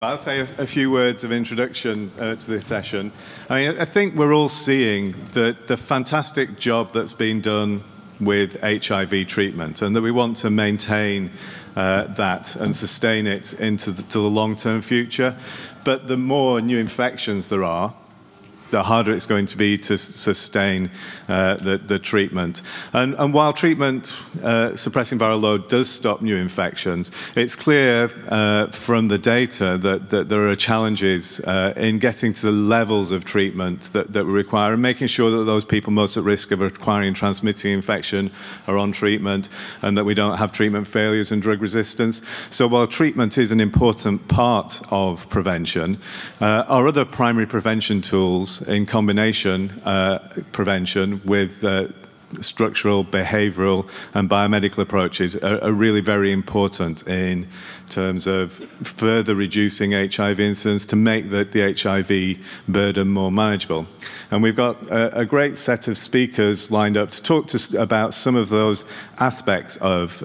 I'll say a few words of introduction to this session. I think we're all seeing the fantastic job that's been done with HIV treatment, and that we want to maintain that and sustain it into the long-term future. But the more new infections there are, the harder it's going to be to sustain the treatment. And while treatment suppressing viral load does stop new infections, it's clear from the data that there are challenges in getting to the levels of treatment that we require, and making sure that those people most at risk of acquiring and transmitting infection are on treatment, and that we don't have treatment failures and drug resistance. So while treatment is an important part of prevention, our other primary prevention tools in combination prevention with structural, behavioral, and biomedical approaches are really very important in terms of further reducing HIV incidence to make the HIV burden more manageable. And we've got a great set of speakers lined up to talk to us about some of those aspects of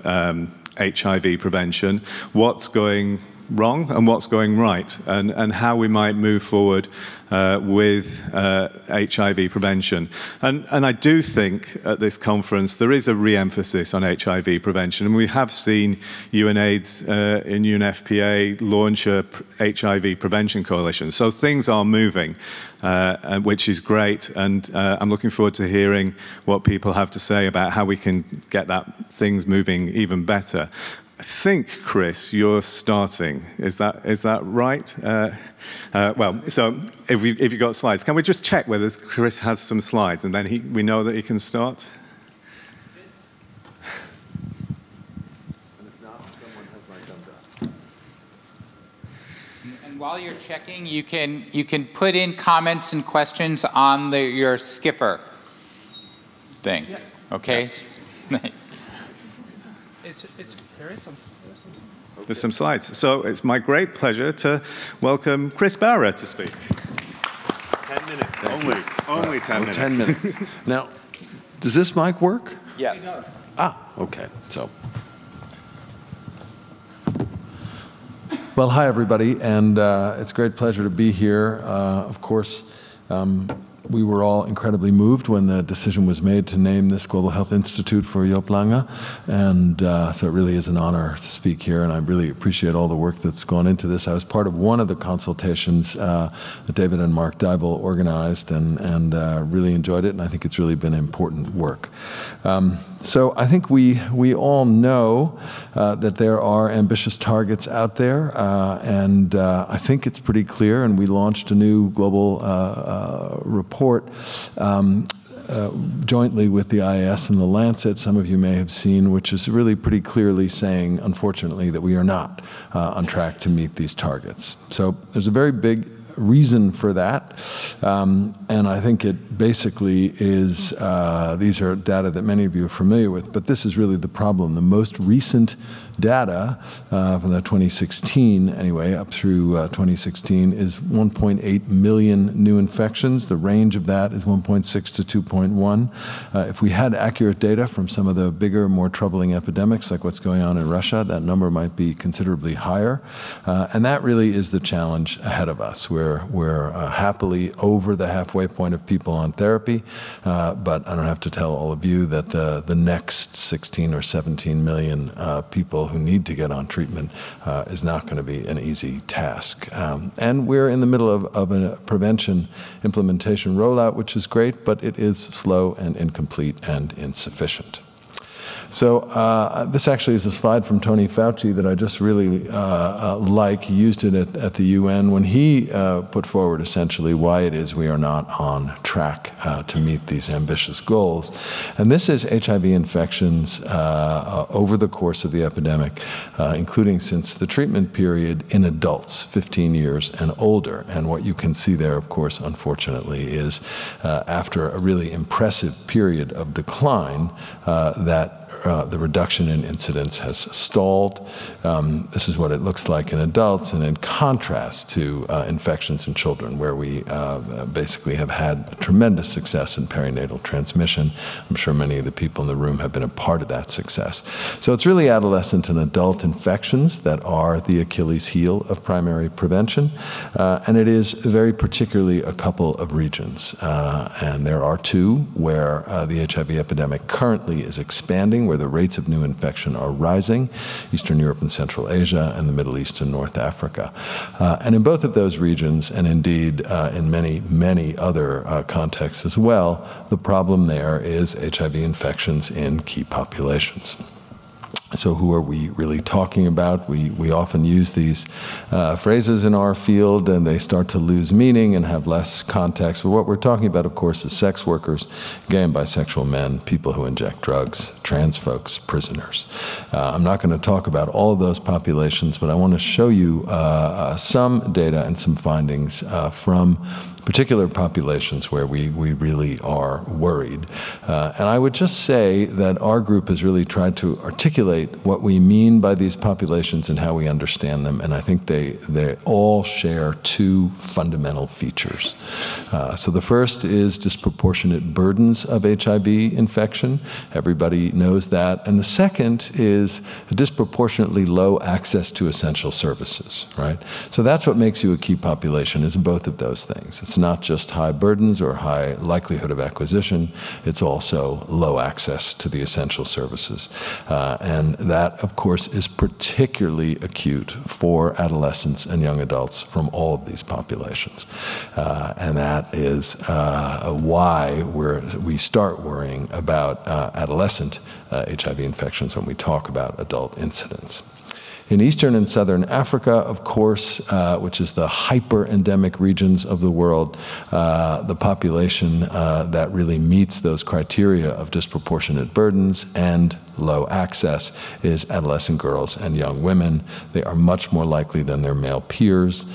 HIV prevention, what's going wrong and what's going right, and how we might move forward with HIV prevention. And I do think at this conference there is a re-emphasis on HIV prevention, and we have seen UNAIDS in UNFPA launch a HIV prevention coalition. So things are moving, which is great, and I'm looking forward to hearing what people have to say about how we can get things moving even better. I think, Chris, you're starting. Is that right? Well, so if you've got slides, can we just check whether Chris has some slides, and then we know that he can start? And if not, someone has my thumb up. And while you're checking, you can put in comments and questions on your skiffer thing. Yeah. Okay. Yeah. There's some slides. So it's my great pleasure to welcome Chris Beyrer to speak. 10 minutes. Only 10 minutes. 10 minutes. Now, does this mic work? Yes. Ah, okay. So, well, hi everybody, and it's a great pleasure to be here. Of course, we were all incredibly moved when the decision was made to name this Global Health Institute for Joep Lange, and so it really is an honor to speak here, and I really appreciate all the work that's gone into this. I was part of one of the consultations that David and Mark Dybel organized, and really enjoyed it, and I think it's really been important work. So I think we all know that there are ambitious targets out there, and I think it's pretty clear, and we launched a new global report jointly with the IAS and the Lancet, some of you may have seen, which is really pretty clearly saying, unfortunately, that we are not on track to meet these targets. So there's a very big reason for that, and I think it basically is, these are data that many of you are familiar with, but this is really the problem. The most recent data from the 2016, anyway, up through 2016, is 1.8 million new infections. The range of that is 1.6 to 2.1. If we had accurate data from some of the bigger, more troubling epidemics, like what's going on in Russia, that number might be considerably higher. And that really is the challenge ahead of us. We're happily over the halfway point of people on therapy, but I don't have to tell all of you that the next 16 or 17 million people who need to get on treatment is not going to be an easy task. And we're in the middle of a prevention implementation rollout, which is great, but it is slow and incomplete and insufficient. So this actually is a slide from Tony Fauci that I just really like. He used it at the UN when he put forward essentially why it is we are not on track to meet these ambitious goals. And this is HIV infections over the course of the epidemic, including since the treatment period in adults, 15 years and older. And what you can see there, of course, unfortunately, is after a really impressive period of decline, that the reduction in incidence has stalled. This is what it looks like in adults, and in contrast to infections in children, where we basically have had tremendous success in perinatal transmission. I'm sure many of the people in the room have been a part of that success. So it's really adolescent and adult infections that are the Achilles heel of primary prevention, and it is very particularly a couple of regions. And there are two where the HIV epidemic currently is expanding, where the rates of new infection are rising: Eastern Europe and Central Asia, and the Middle East and North Africa. And in both of those regions, and indeed in many, many other contexts as well, the problem there is HIV infections in key populations. So who are we really talking about? We often use these phrases in our field, and they start to lose meaning and have less context. But what we're talking about, of course, is sex workers, gay and bisexual men, people who inject drugs, trans folks, prisoners. I'm not going to talk about all of those populations, but I want to show you some data and some findings from particular populations where we really are worried. And I would just say that our group has really tried to articulate what we mean by these populations and how we understand them, and I think they all share two fundamental features. So the first is disproportionate burdens of HIV infection. Everybody knows that. And the second is disproportionately low access to essential services, right? So that's what makes you a key population, is both of those things. It's not just high burdens or high likelihood of acquisition, it's also low access to the essential services. And that, of course, is particularly acute for adolescents and young adults from all of these populations. And that is why we start worrying about adolescent HIV infections when we talk about adult incidence. In Eastern and Southern Africa, of course, which is the hyper-endemic regions of the world, the population that really meets those criteria of disproportionate burdens and low access is adolescent girls and young women. They are much more likely than their male peers,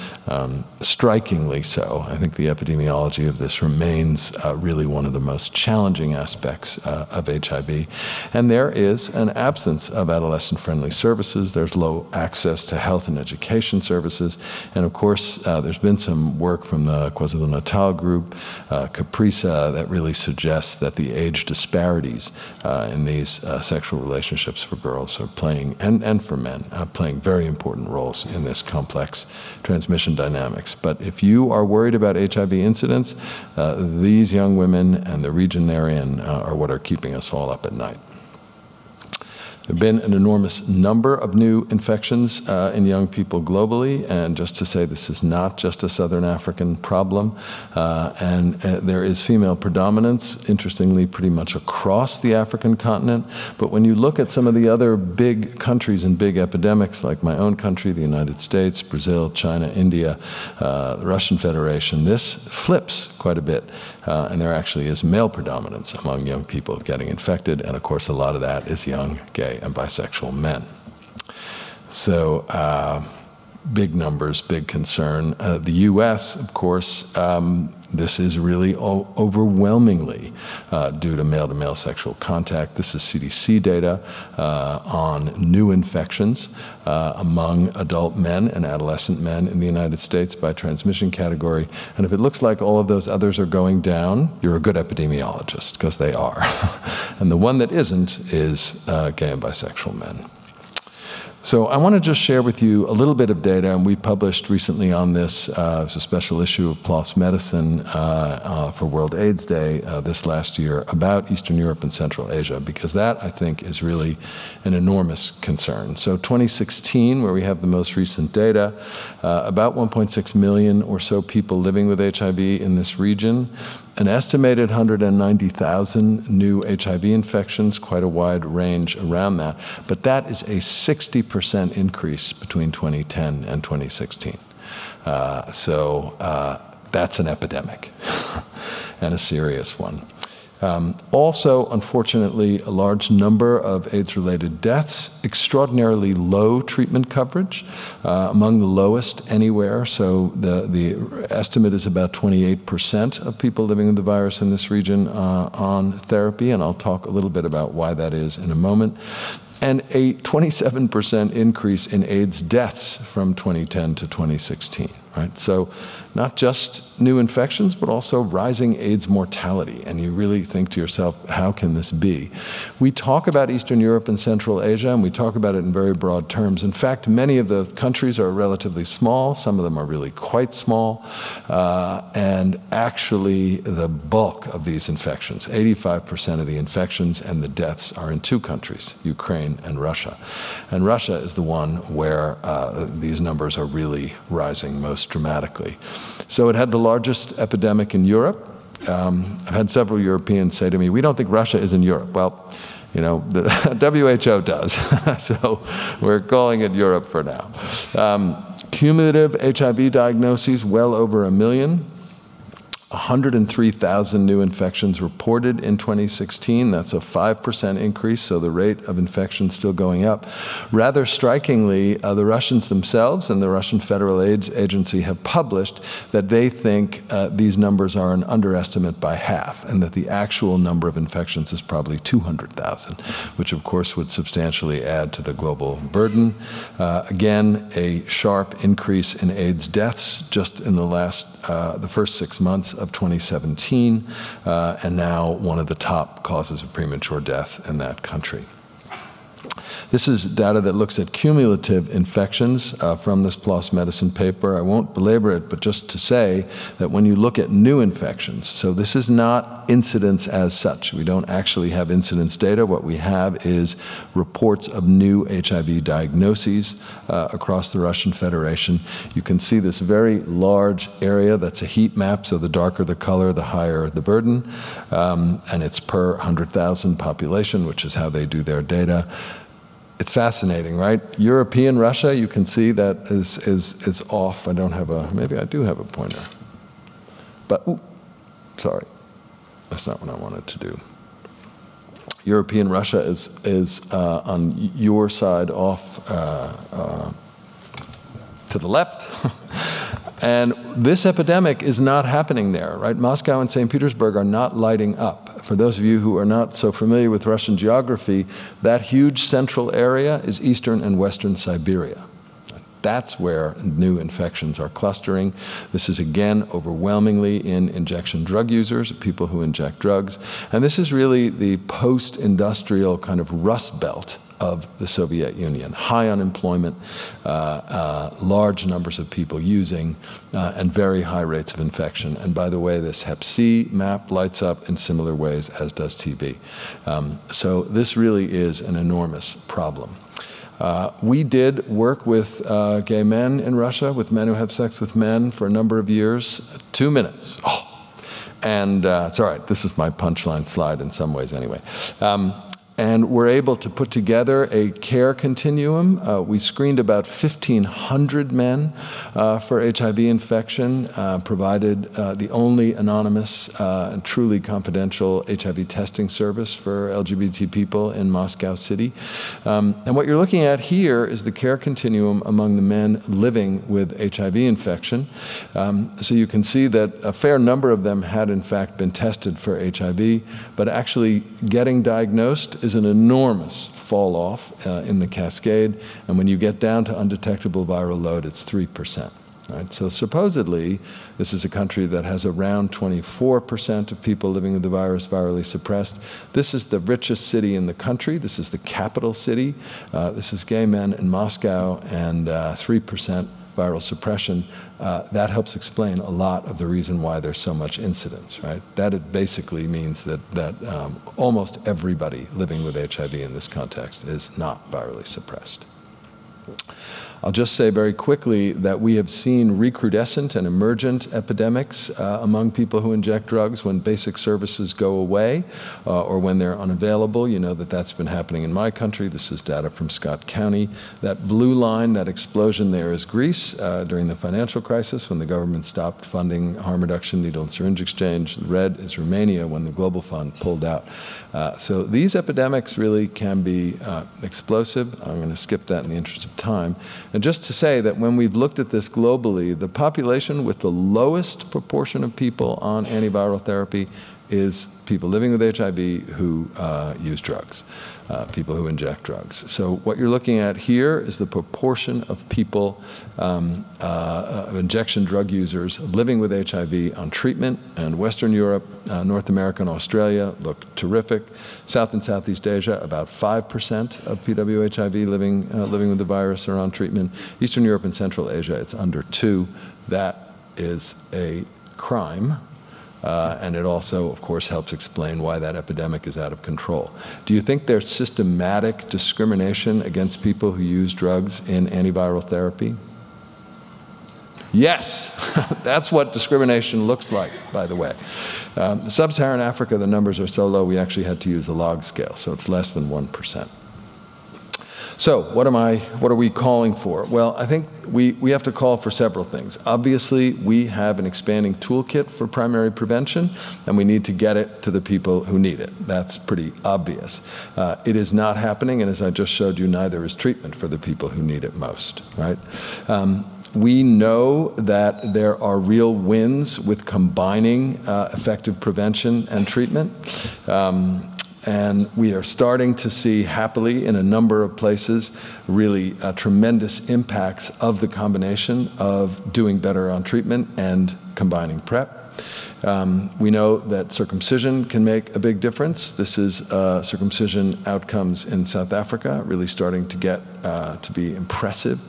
strikingly so. I think the epidemiology of this remains really one of the most challenging aspects of HIV. And there is an absence of adolescent-friendly services. There's low access to health and education services. And of course, there's been some work from the KwaZulu-Natal group, CAPRISA, that really suggests that the age disparities in these sexual relationships for girls are playing, and for men, playing very important roles in this complex transmission dynamics. But if you are worried about HIV incidence, these young women and the region they're in are what are keeping us all up at night. There have been an enormous number of new infections in young people globally, and just to say this is not just a Southern African problem, and there is female predominance, interestingly, pretty much across the African continent. But when you look at some of the other big countries and big epidemics, like my own country, the United States, Brazil, China, India, the Russian Federation, this flips quite a bit. And there actually is male predominance among young people getting infected, and of course a lot of that is young, gay, and bisexual men. So big numbers, big concern. The US, of course, this is really overwhelmingly due to male-to-male sexual contact. This is CDC data on new infections among adult men and adolescent men in the United States by transmission category. And if it looks like all of those others are going down, you're a good epidemiologist, because they are. And the one that isn't is gay and bisexual men. So I want to just share with you a little bit of data, and we published recently on this. It's a special issue of PLOS Medicine for World AIDS Day this last year about Eastern Europe and Central Asia, because that, I think, is really an enormous concern. So 2016, where we have the most recent data, about 1.6 million or so people living with HIV in this region. An estimated 190,000 new HIV infections, quite a wide range around that. But that is a 60% increase between 2010 and 2016. So that's an epidemic, and a serious one. Also, unfortunately, a large number of AIDS-related deaths, extraordinarily low treatment coverage, among the lowest anywhere. So the estimate is about 28% of people living with the virus in this region on therapy, and I'll talk a little bit about why that is in a moment. And a 27% increase in AIDS deaths from 2010 to 2016, right? So not just new infections, but also rising AIDS mortality. And you really think to yourself, how can this be? We talk about Eastern Europe and Central Asia, and we talk about it in very broad terms. In fact, many of the countries are relatively small. Some of them are really quite small. And actually, the bulk of these infections, 85% of the infections and the deaths are in two countries, Ukraine and Russia. And Russia is the one where these numbers are really rising most dramatically. So it had the largest epidemic in Europe. I've had several Europeans say to me, we don't think Russia is in Europe. Well, you know, the WHO does, so we're calling it Europe for now. Cumulative HIV diagnoses, well over 1 million. 103,000 new infections reported in 2016. That's a 5% increase, so the rate of infection still going up. Rather strikingly, the Russians themselves and the Russian Federal AIDS Agency have published that they think these numbers are an underestimate by half, and that the actual number of infections is probably 200,000, which of course would substantially add to the global burden. Again, a sharp increase in AIDS deaths just in the first 6 months of 2017, and now one of the top causes of premature death in that country. This is data that looks at cumulative infections from this PLOS Medicine paper. I won't belabor it, but just to say that when you look at new infections, so this is not incidence as such. We don't actually have incidence data. What we have is reports of new HIV diagnoses across the Russian Federation. You can see this very large area. That's a heat map, so the darker the color, the higher the burden. And it's per 100,000 population, which is how they do their data. It's fascinating, right? European Russia, you can see that is off. I don't have maybe I do have a pointer. But, sorry, that's not what I wanted to do. European Russia is on your side off to the left. And this epidemic is not happening there, right? Moscow and St. Petersburg are not lighting up. For those of you who are not so familiar with Russian geography, that huge central area is eastern and western Siberia. That's where new infections are clustering. This is, again, overwhelmingly in injection drug users, people who inject drugs. And this is really the post-industrial kind of rust belt of the Soviet Union. High unemployment, large numbers of people using, and very high rates of infection. And by the way, this Hep C map lights up in similar ways as does TB. So this really is an enormous problem. We did work with gay men in Russia, with men who have sex with men for a number of years. 2 minutes. Oh. And it's all right, this is my punchline slide in some ways anyway. And we're able to put together a care continuum. We screened about 1,500 men for HIV infection, provided the only anonymous and truly confidential HIV testing service for LGBT people in Moscow City. And what you're looking at here is the care continuum among the men living with HIV infection. So you can see that a fair number of them had in fact been tested for HIV, but actually getting diagnosed is an enormous fall off in the cascade, and when you get down to undetectable viral load, it's 3%. Right? So supposedly, this is a country that has around 24% of people living with the virus virally suppressed. This is the richest city in the country. This is the capital city. This is gay men in Moscow, and 3% viral suppression. That helps explain a lot of the reason why there's so much incidence, right? That it basically means that almost everybody living with HIV in this context is not virally suppressed. I'll just say very quickly that we have seen recrudescent and emergent epidemics among people who inject drugs when basic services go away or when they're unavailable. You know that that's been happening in my country. This is data from Scott County. That blue line, that explosion there is Greece during the financial crisis when the government stopped funding harm reduction, needle and syringe exchange. The red is Romania when the Global Fund pulled out. So these epidemics really can be explosive. I'm going to skip that in the interest of time. And just to say that when we've looked at this globally, the population with the lowest proportion of people on antiviral therapy is people living with HIV who use drugs, people who inject drugs. So what you're looking at here is the proportion of people, of injection drug users living with HIV on treatment. And Western Europe, North America, and Australia look terrific. South and Southeast Asia, about 5% of PWHIV living with the virus are on treatment. Eastern Europe and Central Asia, it's under 2%. That is a crime. And it also, of course, helps explain why that epidemic is out of control. Do you think there's systematic discrimination against people who use drugs in antiviral therapy? Yes, that's what discrimination looks like, by the way. Sub-Saharan Africa, the numbers are so low, we actually had to use a log scale, so it's less than 1%. So what are we calling for? Well, I think we have to call for several things. Obviously, we have an expanding toolkit for primary prevention, and we need to get it to the people who need it. That's pretty obvious. It is not happening, and as I just showed you, neither is treatment for the people who need it most, right? We know that there are real wins with combining effective prevention and treatment. And we are starting to see, happily, in a number of places, really tremendous impacts of the combination of doing better on treatment and combining PrEP. We know that circumcision can make a big difference. This is circumcision outcomes in South Africa, really starting to get to be impressive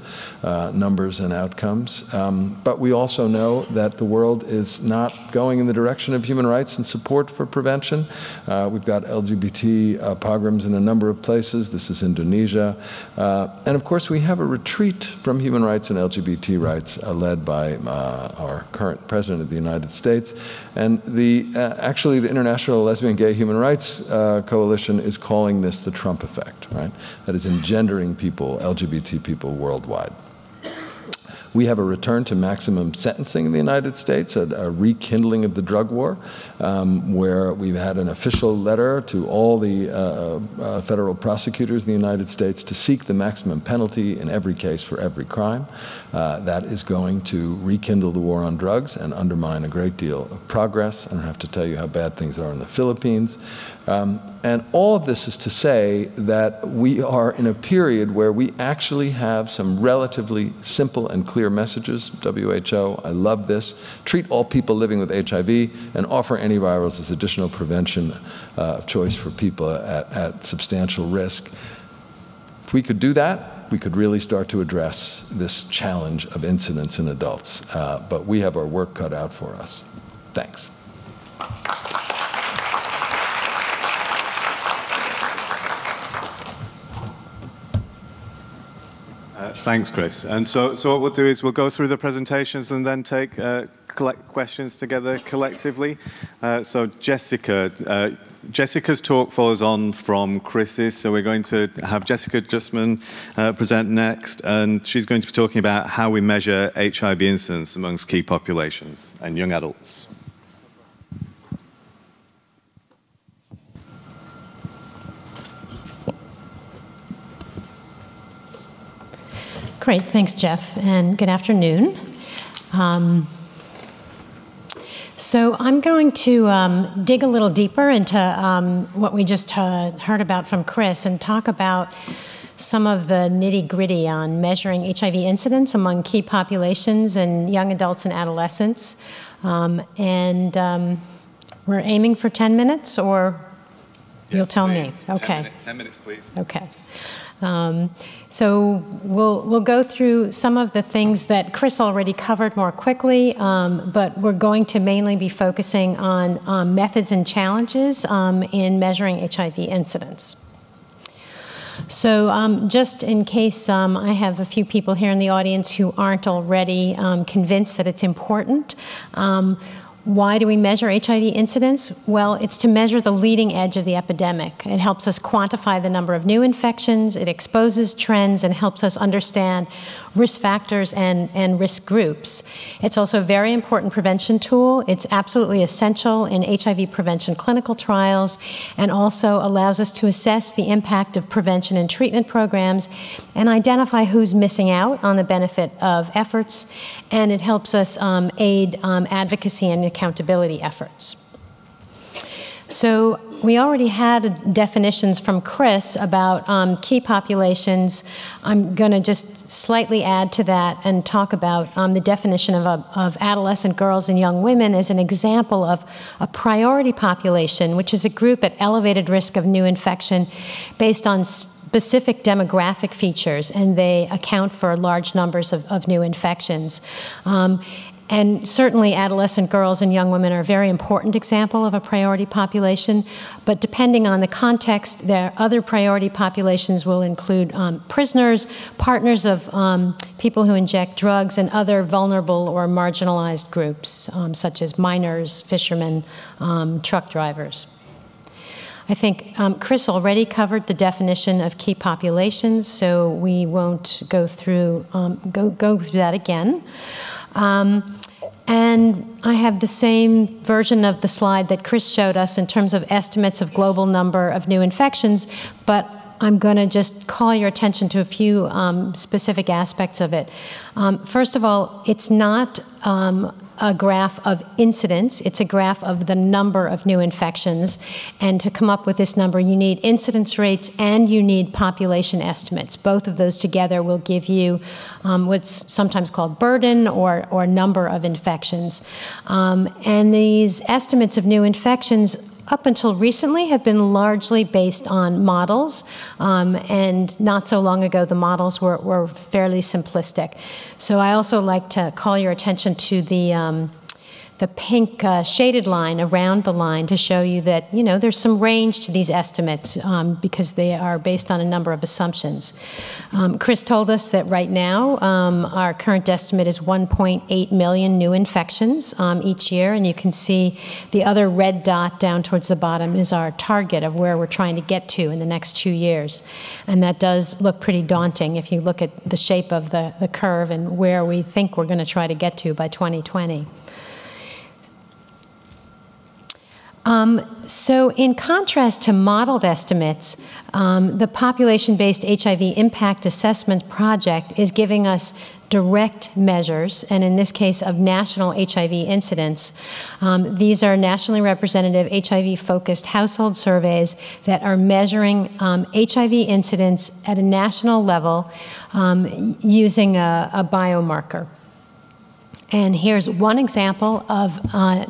numbers and outcomes. But we also know that the world is not going in the direction of human rights and support for prevention. We've got LGBT pogroms in a number of places. This is Indonesia. And of course, we have a retreat from human rights and LGBT rights led by our current president of the United States. And actually, the International Lesbian Gay Human Rights Coalition is calling this the Trump effect, right? That is engendering people, LGBT people worldwide. We have a return to maximum sentencing in the United States, a rekindling of the drug war, where we've had an official letter to all the federal prosecutors in the United States to seek the maximum penalty in every case for every crime. That is going to rekindle the war on drugs and undermine a great deal of progress. I don't have to tell you how bad things are in the Philippines. And all of this is to say that we are in a period where we actually have some relatively simple and clear messages. WHO, I love this. Treat all people living with HIV and offer antivirals as additional prevention of choice for people at substantial risk. If we could do that, we could really start to address this challenge of incidence in adults. But we have our work cut out for us. Thanks. Thanks, Chris. And so what we'll do is we'll go through the presentations and then take questions together collectively. So Jessica's talk follows on from Chris's, so we're going to have Jessica Justman present next, and she's going to be talking about how we measure HIV incidence amongst key populations and young adults. Great, thanks, Geoff, and good afternoon. So I'm going to dig a little deeper into what we just heard about from Chris and talk about some of the nitty-gritty on measuring HIV incidence among key populations and young adults and adolescents. We're aiming for 10 minutes, or yes, you'll tell me? Okay. 10 minutes, please. Okay. So we'll go through some of the things that Chris already covered more quickly, but we're going to mainly be focusing on methods and challenges in measuring HIV incidence. So just in case I have a few people here in the audience who aren't already convinced that it's important, why do we measure HIV incidence? Well, it's to measure the leading edge of the epidemic. It helps us quantify the number of new infections, it exposes trends, and helps us understand risk factors and risk groups. It's also a very important prevention tool. It's absolutely essential in HIV prevention clinical trials, and also allows us to assess the impact of prevention and treatment programs and identify who's missing out on the benefit of efforts, and it helps us aid advocacy and accountability efforts. So we already had definitions from Chris about key populations. I'm going to just slightly add to that and talk about the definition of adolescent girls and young women as an example of a priority population, which is a group at elevated risk of new infection based on specific demographic features, and they account for large numbers of new infections. And certainly adolescent girls and young women are a very important example of a priority population, but depending on the context, their other priority populations will include prisoners, partners of people who inject drugs, and other vulnerable or marginalized groups, such as minors, fishermen, truck drivers. I think Chris already covered the definition of key populations, so we won't go through that again. And I have the same version of the slide that Chris showed us in terms of estimates of global number of new infections, but I'm going to just call your attention to a few specific aspects of it. First of all, it's not a graph of incidence, it's a graph of the number of new infections. And to come up with this number, you need incidence rates and you need population estimates. Both of those together will give you what's sometimes called burden or number of infections. And these estimates of new infections up until recently have been largely based on models, and not so long ago the models were fairly simplistic. So I also like to call your attention to the pink shaded line around the line to show you that, you know, there's some range to these estimates because they are based on a number of assumptions. Chris told us that right now our current estimate is 1.8 million new infections each year, and you can see the other red dot down towards the bottom is our target of where we're trying to get to in the next 2 years. And that does look pretty daunting if you look at the shape of the curve and where we think we're going to try to get to by 2020. So in contrast to modeled estimates, the population-based HIV impact assessment project is giving us direct measures, and in this case of national HIV incidence. These are nationally representative HIV-focused household surveys that are measuring HIV incidence at a national level using a biomarker. And here's one example of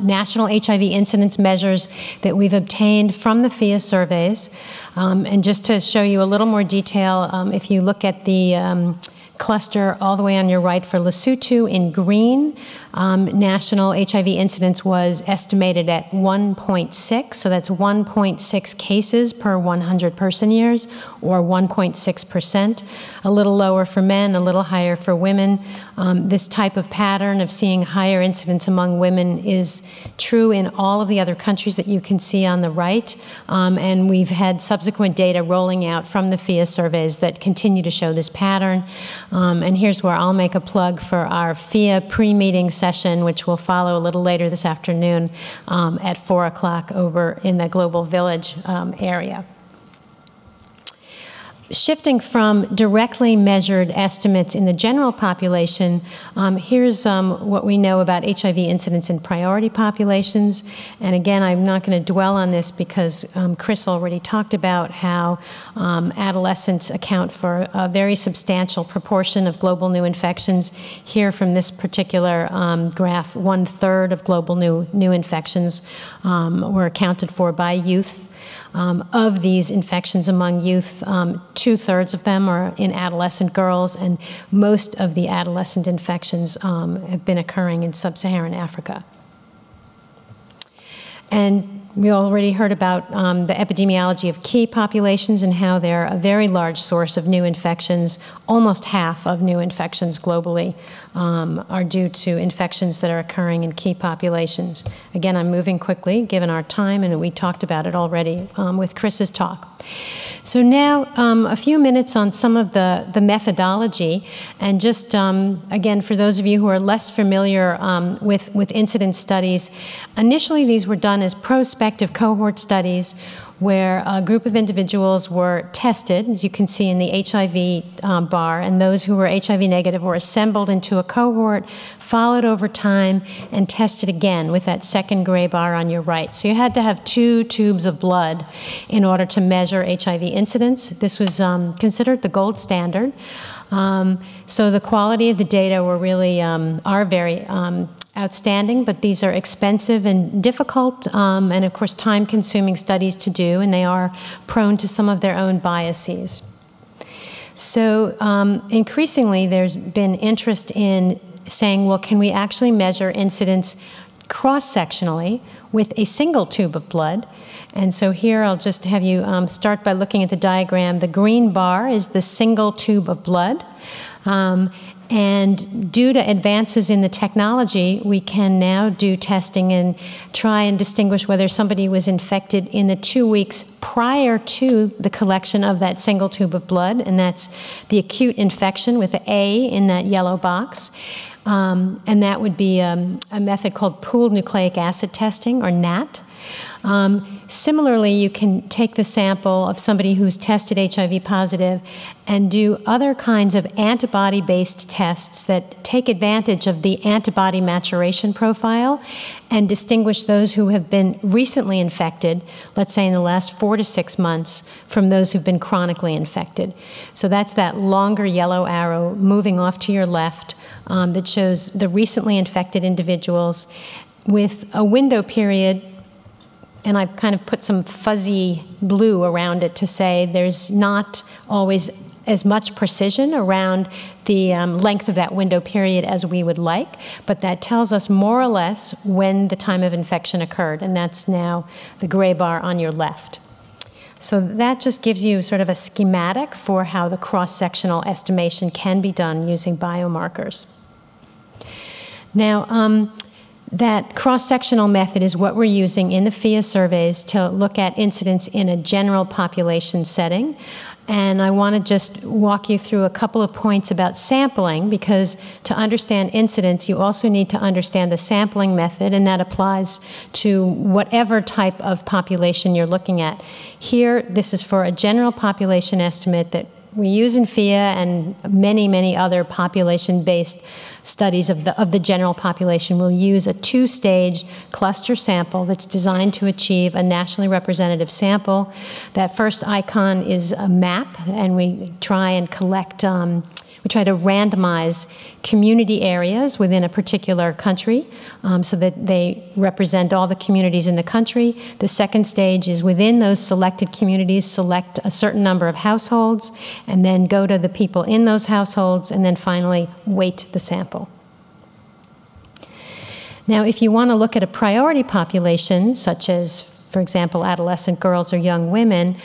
national HIV incidence measures that we've obtained from the PHIA surveys. And just to show you a little more detail, if you look at the cluster all the way on your right for Lesotho in green, national HIV incidence was estimated at 1.6, so that's 1.6 cases per 100 person years, or 1.6%. A little lower for men, a little higher for women. This type of pattern of seeing higher incidence among women is true in all of the other countries that you can see on the right, and we've had subsequent data rolling out from the PHIA surveys that continue to show this pattern. And here's where I'll make a plug for our PHIA pre-meeting session, which will follow a little later this afternoon at 4 o'clock over in the Global Village area. Shifting from directly measured estimates in the general population, here's what we know about HIV incidence in priority populations. And again, I'm not going to dwell on this because Chris already talked about how adolescents account for a very substantial proportion of global new infections. Here from this particular graph, 1/3 of global new infections were accounted for by youth. Of these infections among youth, 2/3 of them are in adolescent girls, and most of the adolescent infections have been occurring in sub-Saharan Africa. And We already heard about the epidemiology of key populations and how they're a very large source of new infections. Almost half of new infections globally are due to infections that are occurring in key populations. Again, I'm moving quickly given our time, and we talked about it already with Chris's talk. So now a few minutes on some of the methodology, and just again, for those of you who are less familiar with incidence studies, initially these were done as prospective cohort studies where a group of individuals were tested, as you can see in the HIV bar, and those who were HIV negative were assembled into a cohort, followed over time, and tested again with that second gray bar on your right. So you had to have 2 tubes of blood in order to measure HIV incidence. This was considered the gold standard. So the quality of the data were really, are very outstanding, but these are expensive and difficult, and of course time-consuming studies to do, and they are prone to some of their own biases. So increasingly there's been interest in saying, well, can we actually measure incidence cross-sectionally with a single tube of blood? And so here I'll just have you start by looking at the diagram. The green bar is the single tube of blood. And due to advances in the technology, we can now do testing and try and distinguish whether somebody was infected in the 2 weeks prior to the collection of that single tube of blood, and that's the acute infection with the A in that yellow box. And that would be a method called pooled nucleic acid testing, or NAT. Similarly, you can take the sample of somebody who's tested HIV positive and do other kinds of antibody-based tests that take advantage of the antibody maturation profile and distinguish those who have been recently infected, let's say in the last 4 to 6 months, from those who've been chronically infected. So that's that longer yellow arrow moving off to your left that shows the recently infected individuals with a window period, and I've kind of put some fuzzy blue around it to say there's not always as much precision around the length of that window period as we would like, but that tells us more or less when the time of infection occurred, and that's now the gray bar on your left. So that just gives you sort of a schematic for how the cross-sectional estimation can be done using biomarkers. Now, that cross-sectional method is what we're using in the PHIA surveys to look at incidence in a general population setting. And I want to just walk you through a couple of points about sampling, because to understand incidence, you also need to understand the sampling method, and that applies to whatever type of population you're looking at. Here, this is for a general population estimate that we use in PHIA and many, many other population-based studies of the general population. Will use a 2-stage cluster sample that's designed to achieve a nationally representative sample. That first icon is a map, and we try and collect, we try to randomize community areas within a particular country so that they represent all the communities in the country. The second stage is within those selected communities, select a certain number of households, and then go to the people in those households, and then finally weight the sample. Now, if you want to look at a priority population, such as, for example, adolescent girls or young women,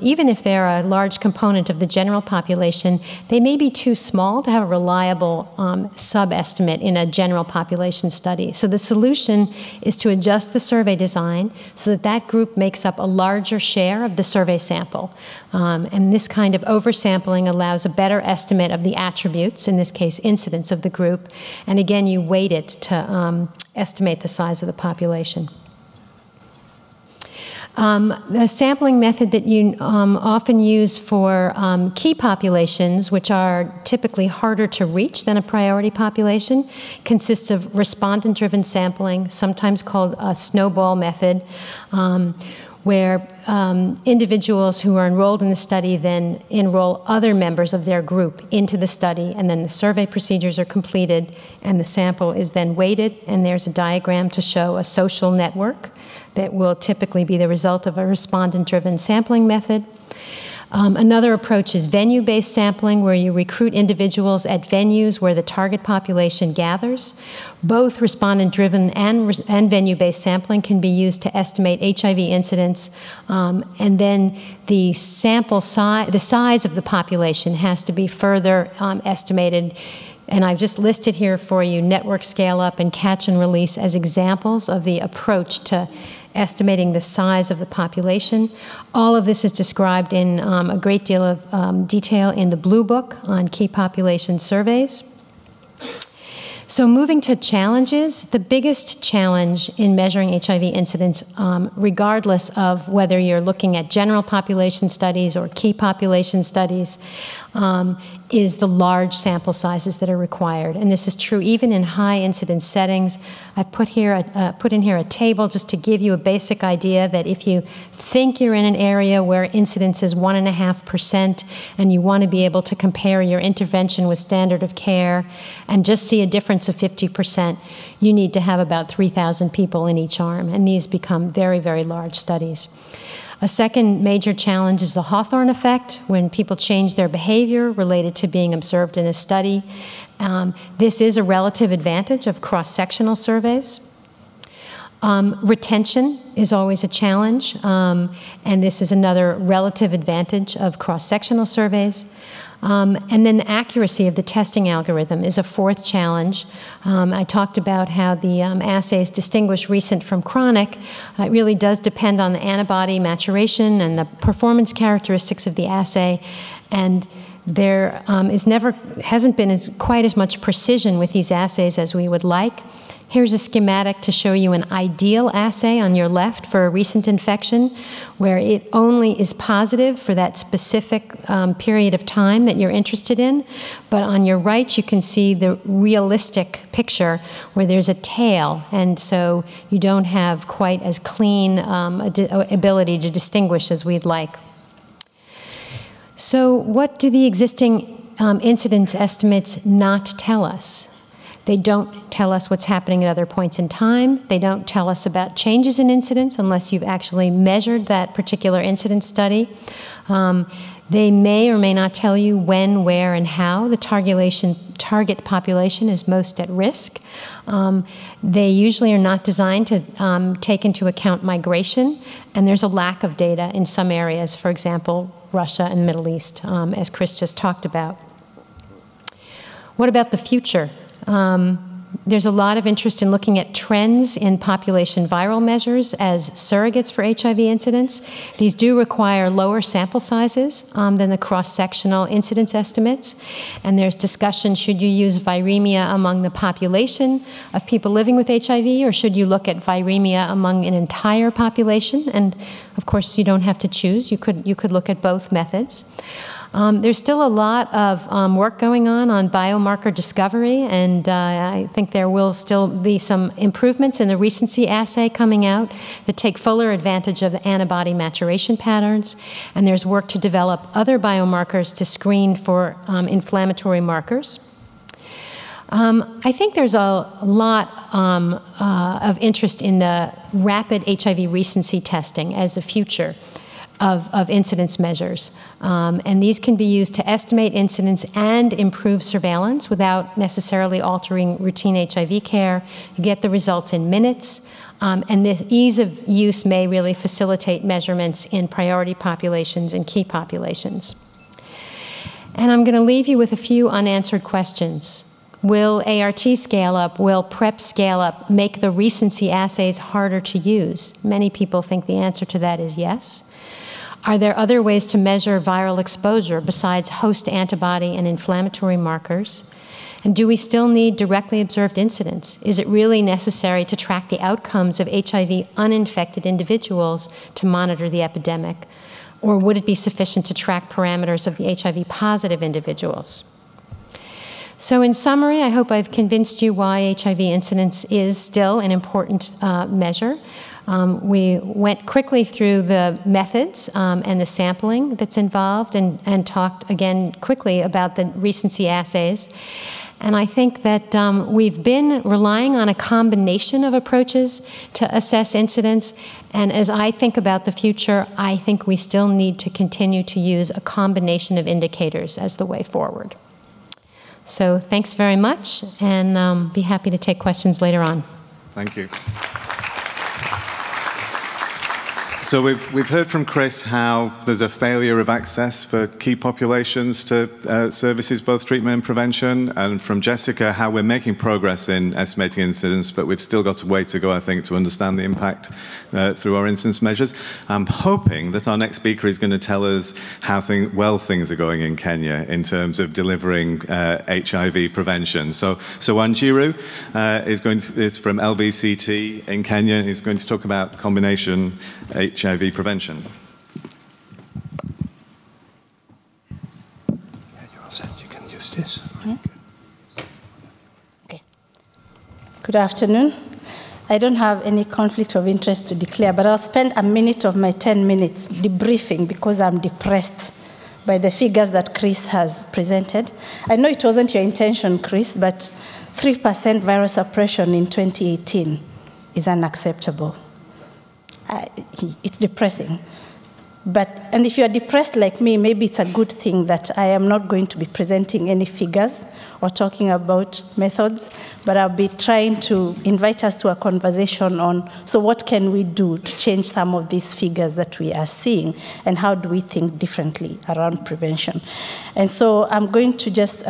even if they're a large component of the general population, they may be too small to have a reliable sub-estimate in a general population study. So the solution is to adjust the survey design so that that group makes up a larger share of the survey sample. And this kind of oversampling allows a better estimate of the attributes, in this case incidence of the group, and again you weight it to estimate the size of the population. The sampling method that you often use for key populations, which are typically harder to reach than a priority population, consists of respondent-driven sampling, sometimes called a snowball method, where individuals who are enrolled in the study then enroll other members of their group into the study, and then the survey procedures are completed, and the sample is then weighted, and there's a diagram to show a social network that will typically be the result of a respondent-driven sampling method. Another approach is venue-based sampling, where you recruit individuals at venues where the target population gathers. Both respondent-driven and venue-based sampling can be used to estimate HIV incidence, and then the sample size, the size of the population has to be further estimated. And I've just listed here for you network scale-up and catch and release as examples of the approach to estimating the size of the population. All of this is described in a great deal of detail in the Blue Book on key population surveys. So moving to challenges, the biggest challenge in measuring HIV incidence, regardless of whether you're looking at general population studies or key population studies, is the large sample sizes that are required. And this is true even in high incidence settings. I've put in here a table just to give you a basic idea that if you think you're in an area where incidence is 1.5% and you want to be able to compare your intervention with standard of care and just see a difference of 50%, you need to have about 3,000 people in each arm. And these become very, very large studies. A second major challenge is the Hawthorne effect, when people change their behavior related to being observed in a study. This is a relative advantage of cross-sectional surveys. Retention is always a challenge, and this is another relative advantage of cross-sectional surveys. And then the accuracy of the testing algorithm is a fourth challenge. I talked about how the assays distinguish recent from chronic. It really does depend on the antibody maturation and the performance characteristics of the assay. And there hasn't been quite as much precision with these assays as we would like. Here's a schematic to show you an ideal assay on your left for a recent infection, where it only is positive for that specific period of time that you're interested in. But on your right, you can see the realistic picture where there's a tail, and so you don't have quite as clean ability to distinguish as we'd like. So what do the existing incidence estimates not tell us? They don't tell us what's happening at other points in time. They don't tell us about changes in incidence unless you've actually measured that particular incidence study. They may or may not tell you when, where, and how the target population is most at risk. They usually are not designed to take into account migration, and there's a lack of data in some areas, for example, Russia and Middle East, as Chris just talked about. What about the future? There's a lot of interest in looking at trends in population viral measures as surrogates for HIV incidence. These do require lower sample sizes than the cross-sectional incidence estimates. And there's discussion, should you use viremia among the population of people living with HIV, or should you look at viremia among an entire population? And of course, you don't have to choose. You could look at both methods. There's still a lot of work going on biomarker discovery, and I think there will still be some improvements in the recency assay coming out that take fuller advantage of the antibody maturation patterns, and there's work to develop other biomarkers to screen for inflammatory markers. I think there's a lot of interest in the rapid HIV recency testing as a future of incidence measures. And these can be used to estimate incidence and improve surveillance without necessarily altering routine HIV care. You get the results in minutes, and the ease of use may really facilitate measurements in priority populations and key populations. And I'm going to leave you with a few unanswered questions. Will ART scale up, will PrEP scale up make the recency assays harder to use? Many people think the answer to that is yes. Are there other ways to measure viral exposure besides host antibody and inflammatory markers? And do we still need directly observed incidence? Is it really necessary to track the outcomes of HIV uninfected individuals to monitor the epidemic? Or would it be sufficient to track parameters of the HIV positive individuals? So in summary, I hope I've convinced you why HIV incidence is still an important measure. We went quickly through the methods and the sampling that's involved, and talked again quickly about the recency assays. And I think that we've been relying on a combination of approaches to assess incidence. And as I think about the future, I think we still need to continue to use a combination of indicators as the way forward. So thanks very much, and be happy to take questions later on. Thank you. So we've heard from Chris how there's a failure of access for key populations to services, both treatment and prevention, and from Jessica how we're making progress in estimating incidence, but we've still got a way to go, I think, to understand the impact through our incidence measures. I'm hoping that our next speaker is going to tell us how well things are going in Kenya in terms of delivering HIV prevention. So Wanjiro is from LVCT in Kenya, and he's going to talk about combination HIV prevention. Yeah, you all said you can use this. Okay. Good afternoon. I don't have any conflict of interest to declare, but I'll spend a minute of my 10 minutes debriefing because I'm depressed by the figures that Chris has presented. I know it wasn't your intention, Chris, but 3% virus suppression in 2018 is unacceptable. It's depressing. And if you're depressed like me, maybe it's a good thing that I am not going to be presenting any figures or talking about methods, but I'll be trying to invite us to a conversation on, so what can we do to change some of these figures that we are seeing, and how do we think differently around prevention? And so I'm going to just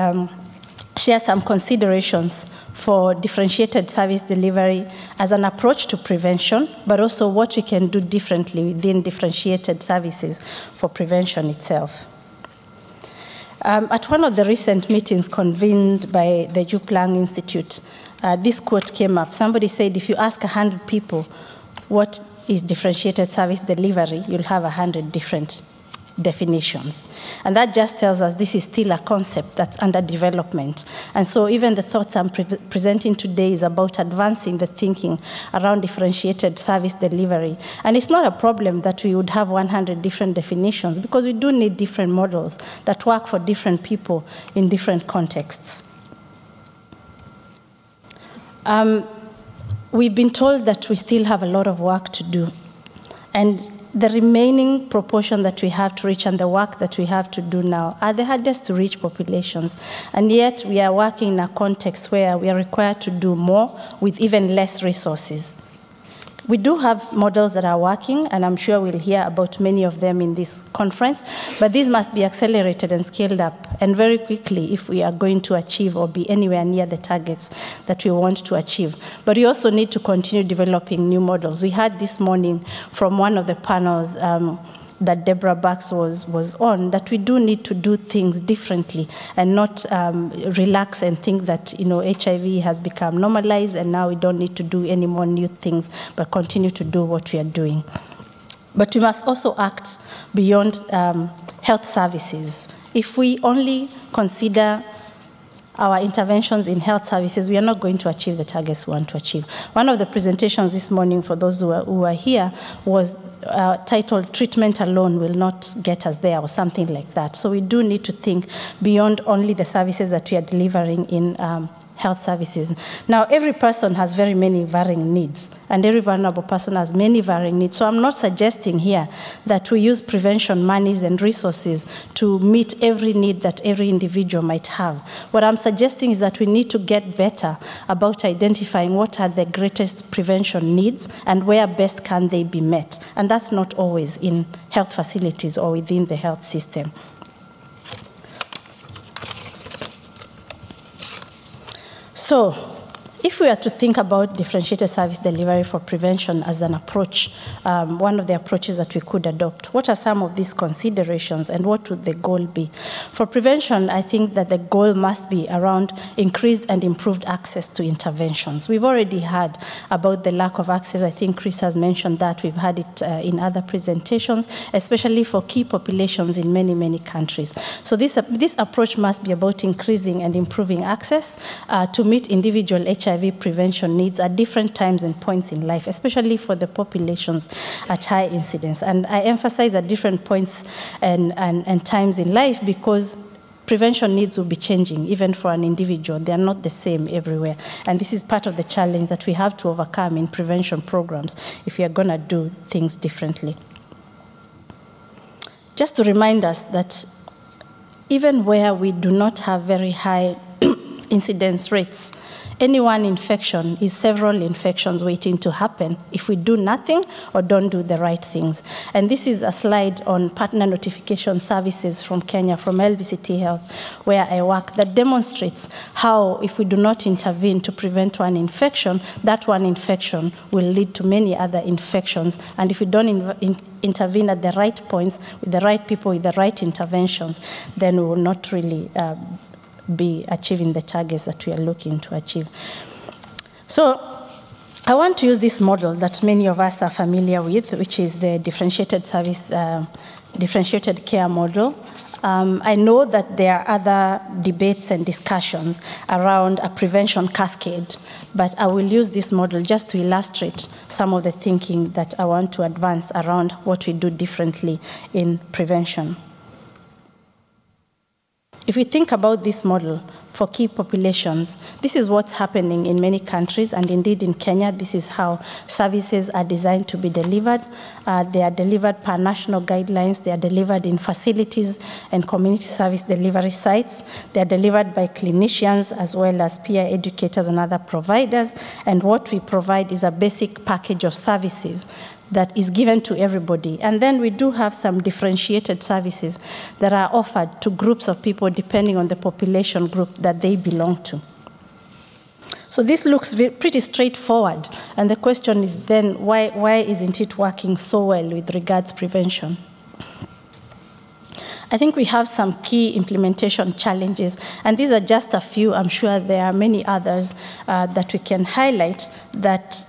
share some considerations for differentiated service delivery as an approach to prevention, but also what we can do differently within differentiated services for prevention itself. At one of the recent meetings convened by the Joep Lange Institute, this quote came up. Somebody said, if you ask 100 people what is differentiated service delivery, you'll have 100 different definitions. And that just tells us this is still a concept that's under development. And so even the thoughts I'm presenting today is about advancing the thinking around differentiated service delivery. And it's not a problem that we would have 100 different definitions, because we do need different models that work for different people in different contexts. We've been told that we still have a lot of work to do. And the remaining proportion that we have to reach and the work that we have to do now are the hardest to reach populations. And yet we are working in a context where we are required to do more with even less resources. We do have models that are working, and I'm sure we'll hear about many of them in this conference, but these must be accelerated and scaled up, and very quickly, if we are going to achieve or be anywhere near the targets that we want to achieve. But we also need to continue developing new models. We heard this morning from one of the panels that Deborah Bax was on, that we do need to do things differently and not relax and think that HIV has become normalized and now we don't need to do any more new things, but continue to do what we are doing. But we must also act beyond health services. If we only consider our interventions in health services, we are not going to achieve the targets we want to achieve. One of the presentations this morning, for those who are here, was titled "Treatment Alone Will Not Get Us There," or something like that. So we do need to think beyond only the services that we are delivering in health services. Now, every person has very many varying needs, and every vulnerable person has many varying needs. So I'm not suggesting here that we use prevention monies and resources to meet every need that every individual might have. What I'm suggesting is that we need to get better about identifying what are the greatest prevention needs and where best can they be met. And that's not always in health facilities or within the health system. So, if we are to think about differentiated service delivery for prevention as an approach, one of the approaches that we could adopt, what are some of these considerations and what would the goal be? For prevention, I think that the goal must be around increased and improved access to interventions. We've already heard about the lack of access. I think Chris has mentioned that. We've had it in other presentations, especially for key populations in many, many countries. So this approach must be about increasing and improving access to meet individual HIV prevention needs at different times and points in life, especially for the populations at high incidence. And I emphasize at different points and times in life because prevention needs will be changing, even for an individual. They are not the same everywhere. And this is part of the challenge that we have to overcome in prevention programs if we are going to do things differently. Just to remind us that even where we do not have very high incidence rates, any one infection is several infections waiting to happen if we do nothing or don't do the right things. And this is a slide on partner notification services from Kenya, from LVCT Health, where I work, that demonstrates how if we do not intervene to prevent one infection, that one infection will lead to many other infections. And if we don't intervene at the right points, with the right people, with the right interventions, then we will not really be achieving the targets that we are looking to achieve. So I want to use this model that many of us are familiar with, which is the differentiated service, differentiated care model. I know that there are other debates and discussions around a prevention cascade, but I will use this model just to illustrate some of the thinking that I want to advance around what we do differently in prevention. If we think about this model for key populations, this is what's happening in many countries, and indeed in Kenya, this is how services are designed to be delivered. They are delivered per national guidelines. They are delivered in facilities and community service delivery sites. They are delivered by clinicians as well as peer educators and other providers. And what we provide is a basic package of services that is given to everybody. And then we do have some differentiated services that are offered to groups of people depending on the population group that they belong to. So this looks pretty straightforward. And the question is then, why isn't it working so well with regards to prevention? I think we have some key implementation challenges, and these are just a few. I'm sure there are many others that we can highlight that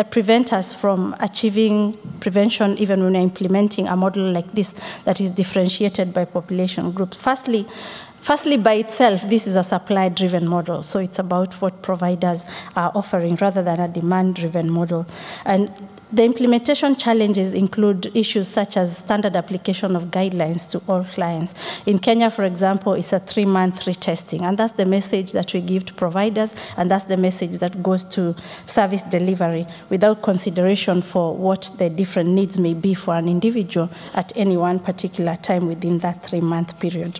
prevent us from achieving prevention even when we're implementing a model like this that is differentiated by population groups. Firstly, by itself, this is a supply-driven model, so it's about what providers are offering rather than a demand-driven model. And the implementation challenges include issues such as standard application of guidelines to all clients. In Kenya, for example, it's a 3-month retesting, and that's the message that we give to providers, and that's the message that goes to service delivery without consideration for what the different needs may be for an individual at any one particular time within that 3-month period.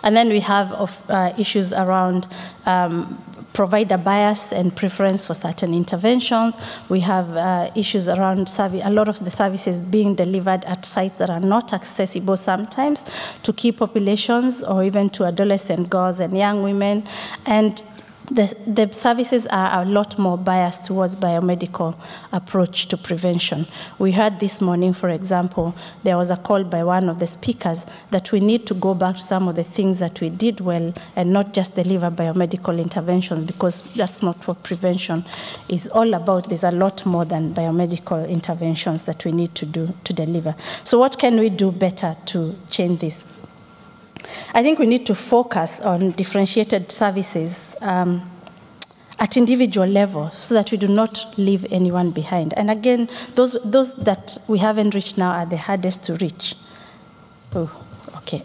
And then we have issues around provider bias and preference for certain interventions. We have issues around a lot of the services being delivered at sites that are not accessible sometimes to key populations or even to adolescent girls and young women. And the services are a lot more biased towards biomedical approach to prevention. We heard this morning, for example, there was a call by one of the speakers that we need to go back to some of the things that we did well and not just deliver biomedical interventions, because that's not what prevention is all about. There's a lot more than biomedical interventions that we need to do to deliver. So what can we do better to change this? I think we need to focus on differentiated services at individual level so that we do not leave anyone behind. And again, those that we haven't reached now are the hardest to reach. Oh, okay.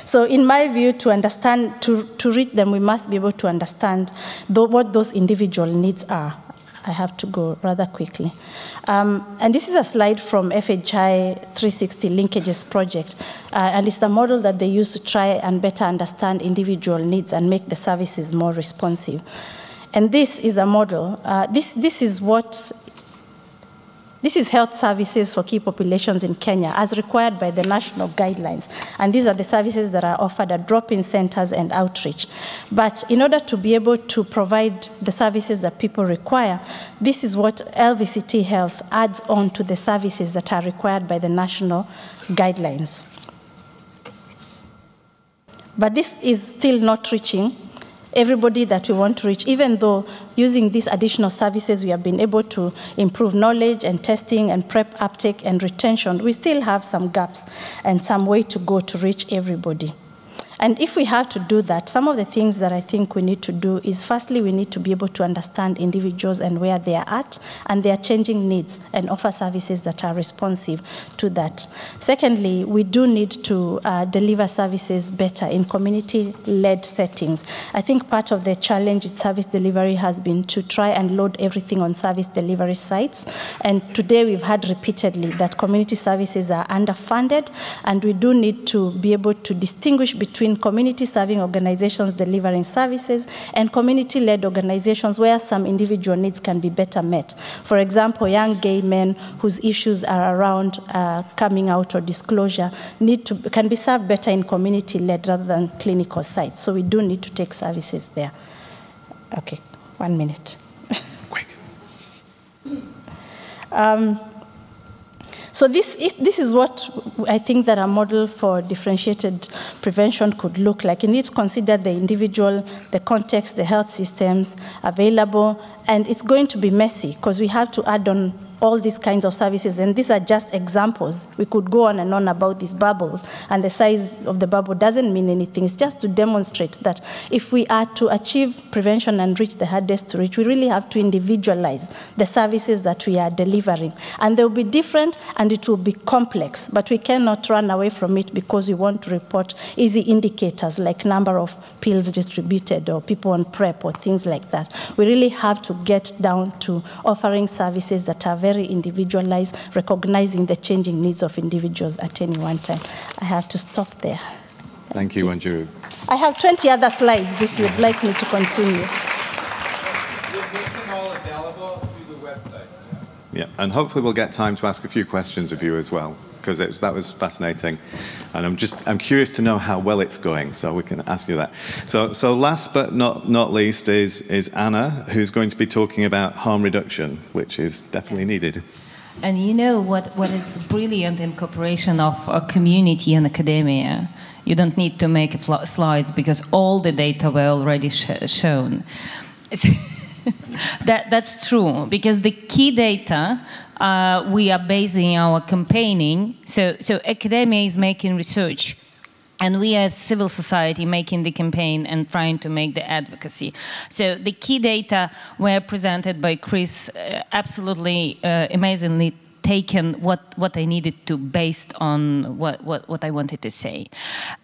So in my view, to understand, to reach them, we must be able to understand what those individual needs are. I have to go rather quickly. And this is a slide from FHI 360 Linkages Project. And it's the model that they use to try and better understand individual needs and make the services more responsive. And this is a model. This is health services for key populations in Kenya as required by the national guidelines. And these are the services that are offered at drop-in centers and outreach. But in order to be able to provide the services that people require, this is what LVCT Health adds on to the services that are required by the national guidelines. But this is still not reaching everybody that we want to reach, even though using these additional services we have been able to improve knowledge and testing and PrEP uptake and retention. We still have some gaps and some way to go to reach everybody. And if we have to do that, some of the things that I think we need to do is, firstly, we need to be able to understand individuals and where they are at and their changing needs and offer services that are responsive to that. Secondly, we do need to deliver services better in community-led settings. I think part of the challenge with service delivery has been to try and load everything on service delivery sites. And today we've heard repeatedly that community services are underfunded, and we do need to be able to distinguish between community-serving organizations delivering services and community-led organizations where some individual needs can be better met. For example, young gay men whose issues are around coming out or disclosure can be served better in community-led rather than clinical sites. So we do need to take services there. Okay, 1 minute. Quick. So this is what I think that a model for differentiated prevention could look like. It needs to consider the individual, the context, the health systems available, and it's going to be messy because we have to add on all these kinds of services, and these are just examples. We could go on and on about these bubbles, and the size of the bubble doesn't mean anything. It's just to demonstrate that if we are to achieve prevention and reach the hardest to reach, we really have to individualize the services that we are delivering. And they'll be different, and it will be complex, but we cannot run away from it because we want to report easy indicators like number of pills distributed or people on PrEP or things like that. We really have to get down to offering services that are very individualized, recognizing the changing needs of individuals at any one time. I have to stop there. Thank you, Wanjiro. I have 20 other slides if you'd like me to continue. We'll make them all available through the website. Yeah, and hopefully we'll get time to ask a few questions of you as well, because that was fascinating. And I'm curious to know how well it's going, so we can ask you that. So last but not least is Anna, who's going to be talking about harm reduction, which is definitely needed. And you know what is brilliant in cooperation of a community and academia? You don't need to make slides because all the data were already shown. That's true, because the key data we are basing our campaigning. So academia is making research, and we as civil society making the campaign and trying to make the advocacy. So the key data were presented by Chris, absolutely amazingly taken what I needed to based on what I wanted to say.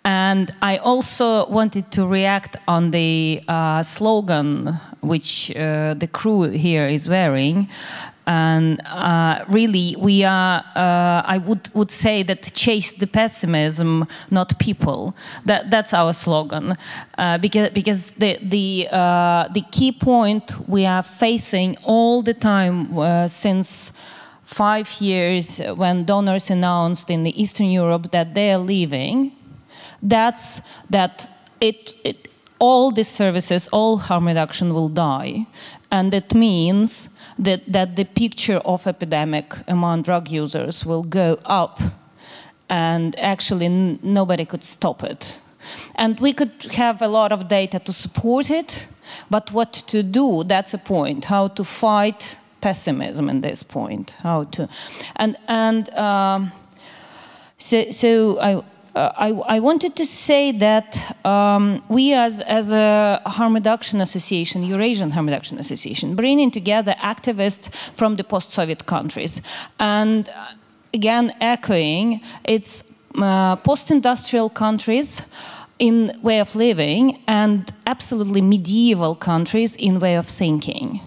And I also wanted to react on the slogan which the crew here is wearing. And really, we are, I would say that chase the pessimism, not people. That's our slogan. Because the key point we are facing all the time since 5 years when donors announced in the Eastern Europe that they are leaving, that's that all the services, all harm reduction will die. And that means that the picture of epidemic among drug users will go up, and actually nobody could stop it. And we could have a lot of data to support it, but what to do, that's a point, how to fight pessimism in this point, how to, I wanted to say that we as a harm reduction association, Eurasian Harm Reduction Association, bringing together activists from the post-Soviet countries, and again echoing its post-industrial countries in way of living and absolutely medieval countries in way of thinking.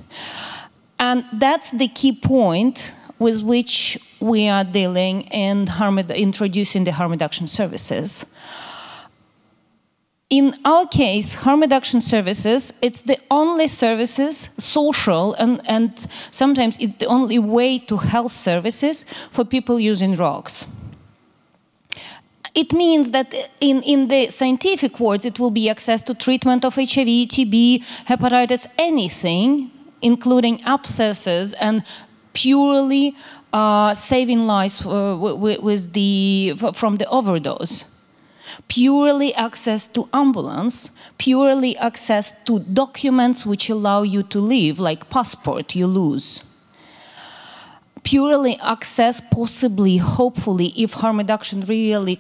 And that's the key point with which we are dealing in introducing the harm reduction services. In our case, harm reduction services, it's the only services, social, and sometimes it's the only way to health services for people using drugs. It means that in the scientific words, it will be access to treatment of HIV, TB, hepatitis, anything, including abscesses, and purely saving lives from the overdose. Purely access to ambulance, purely access to documents which allow you to live, like passport you lose. Purely access, possibly, hopefully, if harm reduction really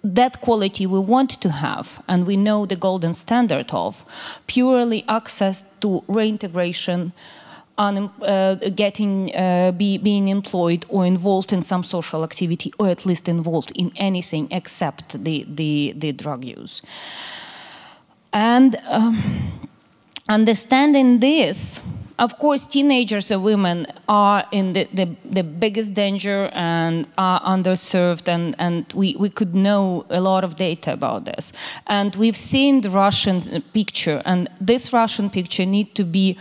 that quality we want to have, and we know the golden standard of, purely access to reintegration, being employed or involved in some social activity, or at least involved in anything except the drug use. And understanding this, of course, teenagers and women are in the biggest danger and are underserved, and we could know a lot of data about this. And we've seen the Russian picture, and this Russian picture need to be,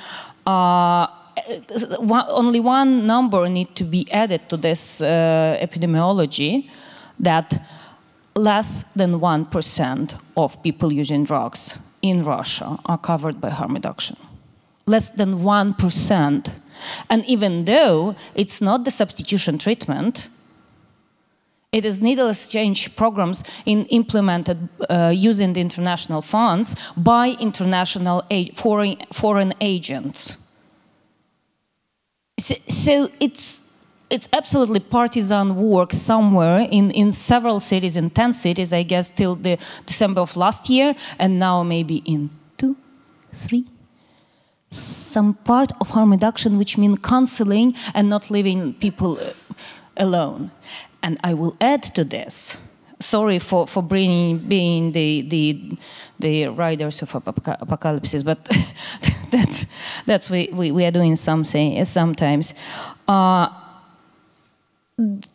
only one number need to be added to this epidemiology, that less than 1% of people using drugs in Russia are covered by harm reduction. Less than 1%. And even though it's not the substitution treatment, it is needle exchange programs implemented using the international funds by international foreign agents. So it's absolutely partisan work somewhere in several cities, in 10 cities, I guess, till the December of last year, and now maybe in 2, 3. Some part of harm reduction, which means counseling and not leaving people alone. And I will add to this, sorry for being the riders of apocalypse, but that's we are doing something sometimes.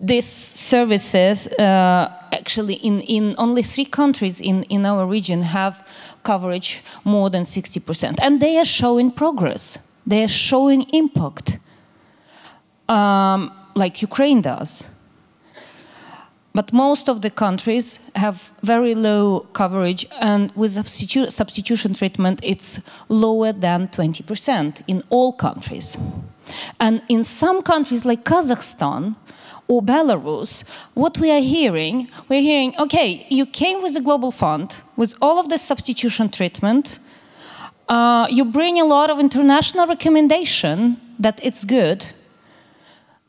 These services actually in only 3 countries in our region have coverage more than 60%, and they are showing progress. They are showing impact, like Ukraine does. But most of the countries have very low coverage, and with substitution treatment, it's lower than 20% in all countries. And in some countries like Kazakhstan or Belarus, what we're hearing, okay, you came with a global fund, with all of the substitution treatment, you bring a lot of international recommendation that it's good,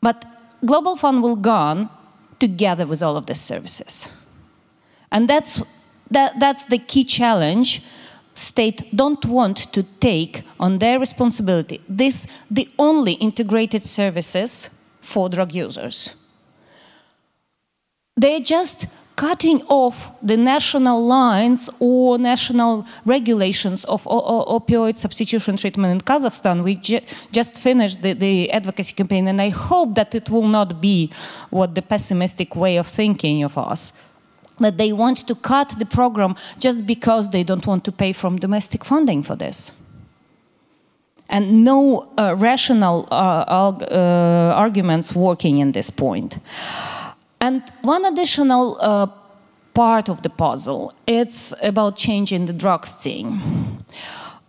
but global fund will gone together with all of the services. And that's the key challenge. State don't want to take on their responsibility the only integrated services for drug users. They're just cutting off the national lines or national regulations of opioid substitution treatment in Kazakhstan. We just finished the advocacy campaign, and I hope that it will not be what the pessimistic way of thinking of us, that they want to cut the program just because they don't want to pay from domestic funding for this. And no rational arguments working in this point. And one additional part of the puzzle, it's about changing the drug sting.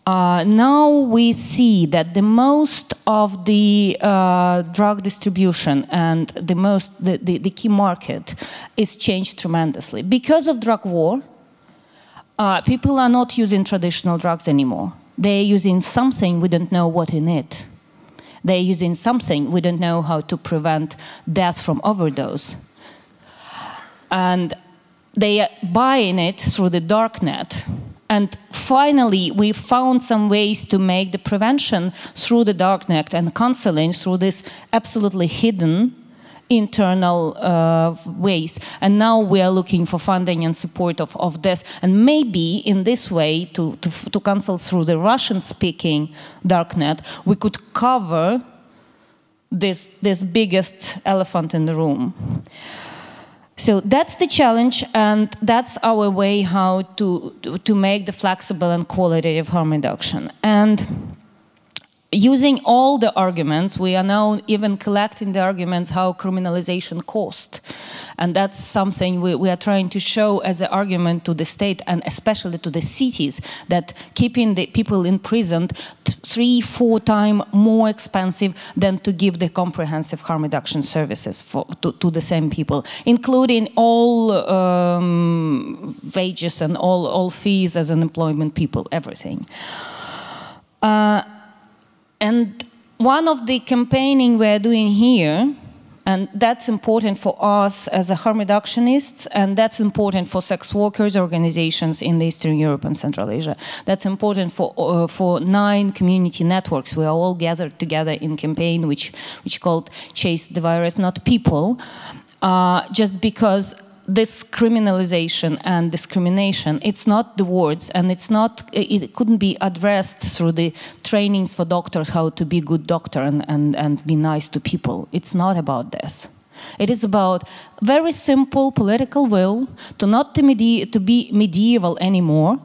Now we see that the most of the drug distribution and the key market is changed tremendously. Because of drug war, people are not using traditional drugs anymore. They're using something we don't know what in it. They're using something we don't know how to prevent death from overdose. And they are buying it through the darknet. And finally, we found some ways to make the prevention through the darknet and counseling through this absolutely hidden internal ways. And now we are looking for funding and support of this. And maybe in this way, to counsel through the Russian-speaking darknet, we could cover this biggest elephant in the room. So that's the challenge, and that's our way how to make the flexible and qualitative harm reduction. And using all the arguments, we are now even collecting the arguments how criminalization cost. And that's something we are trying to show as an argument to the state and especially to the cities, that keeping the people in prison 3-4 times more expensive than to give the comprehensive harm reduction services to the same people, including all wages and all fees as an employment people, everything. And one of the campaigning we're doing here And that's important for us as a harm reductionists, and that's important for sex workers organizations in Eastern Europe and Central Asia. That's important for 9 community networks. We are all gathered together in campaign which called Chase the Virus, Not People, just because this criminalization and discrimination, it's not the words, and it couldn't be addressed through the trainings for doctors how to be good doctor and be nice to people. It's not about this. It is about very simple political will to not to be medieval anymore,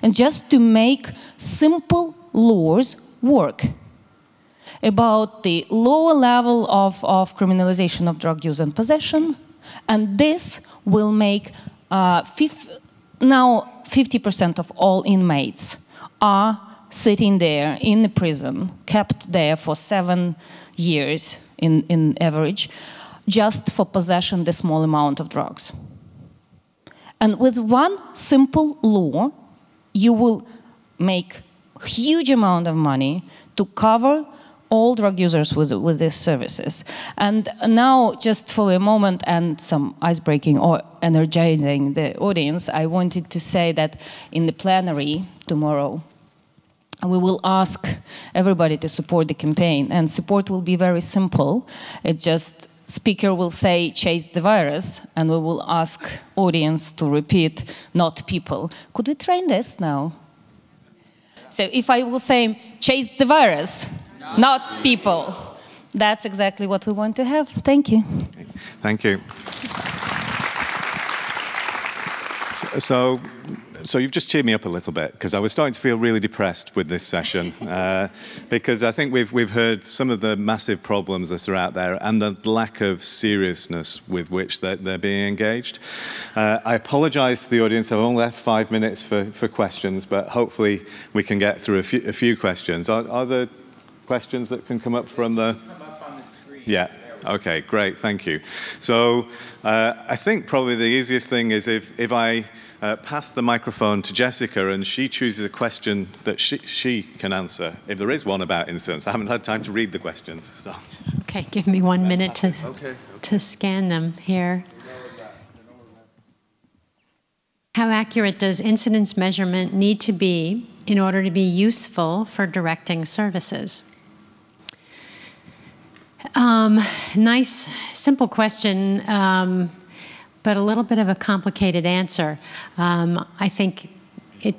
and just to make simple laws work about the lower level of criminalization of drug use and possession. And this will make now 50% of all inmates are sitting there in the prison, kept there for 7 years in average, just for possession the small amount of drugs. And with one simple law, you will make a huge amount of money to cover all drug users with these services. And now, just for a moment and some ice-breaking or energizing the audience, I wanted to say that in the plenary tomorrow, we will ask everybody to support the campaign, and support will be very simple. It's just speaker will say, chase the virus, and we will ask audience to repeat, not people. Could we train this now? So if I will say, chase the virus, not people. That's exactly what we want to have. Thank you. Thank you. So you've just cheered me up a little bit, because I was starting to feel really depressed with this session, because I think we've heard some of the massive problems that are out there and the lack of seriousness with which they're being engaged. I apologise to the audience. I've only left 5 minutes for questions, but hopefully we can get through a few questions. Are there questions that can come up from the... Yeah. Okay, great, thank you. So I think probably the easiest thing is if I pass the microphone to Jessica and she chooses a question that she can answer, if there is one about incidence. I haven't had time to read the questions. So. Okay, give me 1 minute to scan them here. How accurate does incidence measurement need to be in order to be useful for directing services? Nice, simple question, but a little bit of a complicated answer. I think it...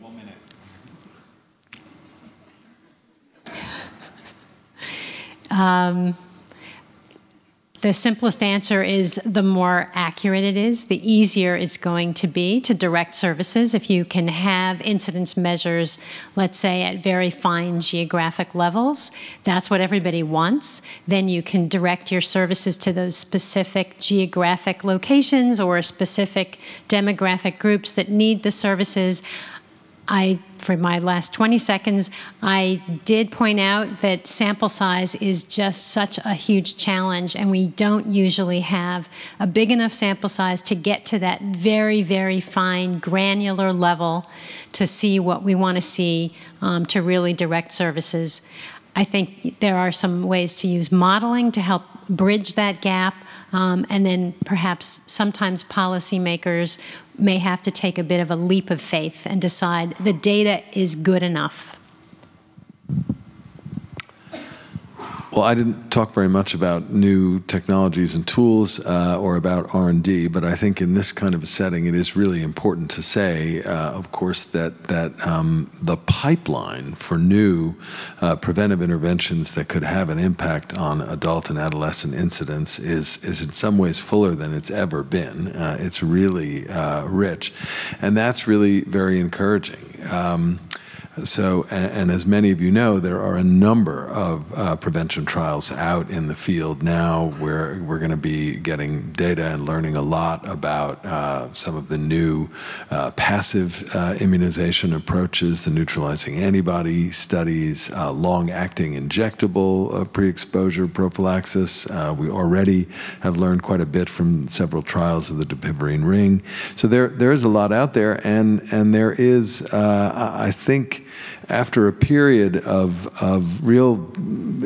The simplest answer is the more accurate it is, the easier it's going to be to direct services. If you can have incidence measures, let's say at very fine geographic levels, that's what everybody wants. Then you can direct your services to those specific geographic locations or specific demographic groups that need the services. For my last 20 seconds, I did point out that sample size is just such a huge challenge, and we don't usually have a big enough sample size to get to that very, very fine, granular level to see what we want to see to really direct services. I think there are some ways to use modeling to help bridge that gap, and then perhaps sometimes policymakers may have to take a bit of a leap of faith and decide the data is good enough. Well, I didn't talk very much about new technologies and tools or about R&D, but I think in this kind of a setting, it is really important to say, of course, that the pipeline for new preventive interventions that could have an impact on adult and adolescent incidence is in some ways fuller than it's ever been. It's really rich, and that's really very encouraging. So, and as many of you know, there are a number of prevention trials out in the field now where we're going to be getting data and learning a lot about some of the new passive immunization approaches, the neutralizing antibody studies, long-acting injectable pre-exposure prophylaxis. We already have learned quite a bit from several trials of the dapivirine ring. So there is a lot out there, and there is, I think, after a period of real